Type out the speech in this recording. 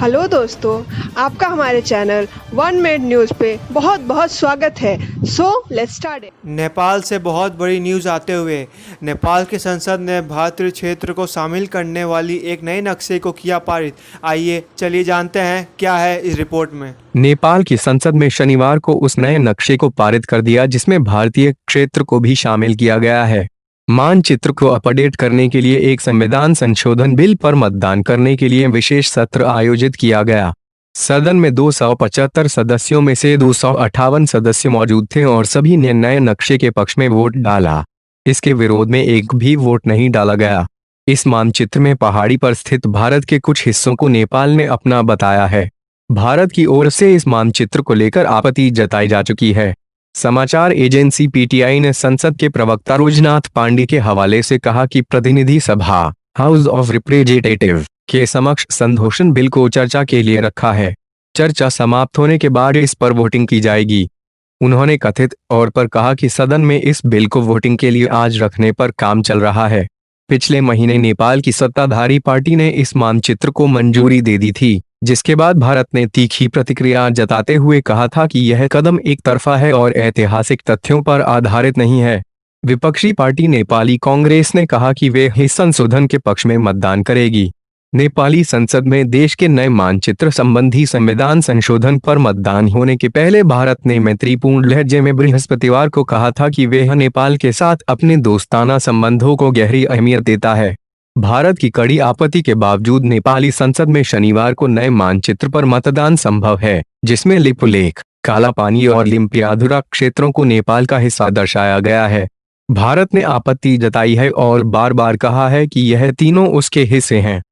Hello दोस्तों, आपका हमारे चैनल वन मिनट न्यूज़ पे बहुत बहुत स्वागत है। So let's start. नेपाल से बहुत बड़ी न्यूज़ आते हुए नेपाल की संसद ने भारतीय क्षेत्र को शामिल करने वाली एक नए नक्शे को किया पारित। आइए चलिए जानते हैं क्या है इस रिपोर्ट में। नेपाल की संसद में शनिवार को उस नए नक्शे को पारित कर दिया जिसमें भारतीय क्षेत्र को भी शामिल किया गया है। मानचित्र को अपडेट करने के लिए एक संविधान संशोधन बिल पर मतदान करने के लिए विशेष सत्र आयोजित किया गया। सदन में 275 सदस्यों में से 258 सदस्य मौजूद थे और सभी ने नए नक्शे के पक्ष में वोट डाला। इसके विरोध में एक भी वोट नहीं डाला गया। इस मानचित्र में पहाड़ी पर स्थित भारत के कुछ हिस्सों को नेपाल ने अपना बताया है। भारत की ओर से इस मानचित्र को लेकर आपत्ति जताई जा चुकी है। समाचार एजेंसी पीटीआई ने संसद के प्रवक्ता रोजनाथ पांडे के हवाले से कहा कि प्रतिनिधि सभा हाउस ऑफ रिप्रेजेंटेटिव के समक्ष संशोधन बिल को चर्चा के लिए रखा है। चर्चा समाप्त होने के बाद इस पर वोटिंग की जाएगी। उन्होंने कथित तौर पर कहा कि सदन में इस बिल को वोटिंग के लिए आज रखने पर काम चल रहा है। पिछले महीने नेपाल की सत्ताधारी पार्टी ने इस मानचित्र को मंजूरी दे दी थी, जिसके बाद भारत ने तीखी प्रतिक्रिया जताते हुए कहा था कि यह कदम एक तरफा है और ऐतिहासिक तथ्यों पर आधारित नहीं है। विपक्षी पार्टी नेपाली कांग्रेस ने कहा कि वे इस संशोधन के पक्ष में मतदान करेगी। नेपाली संसद में देश के नए मानचित्र संबंधी संविधान संशोधन पर मतदान होने के पहले भारत ने मैत्रीपूर्ण लहजे में बृहस्पतिवार को कहा था कि वह नेपाल के साथ अपने दोस्ताना संबंधों को गहरी अहमियत देता है। भारत की कड़ी आपत्ति के बावजूद नेपाली संसद में शनिवार को नए मानचित्र पर मतदान संभव है, जिसमें लिपुलेख, कालापानी और लिम्पियाधुरा क्षेत्रों को नेपाल का हिस्सा दर्शाया गया है। भारत ने आपत्ति जताई है और बार बार कहा है कि यह तीनों उसके हिस्से हैं।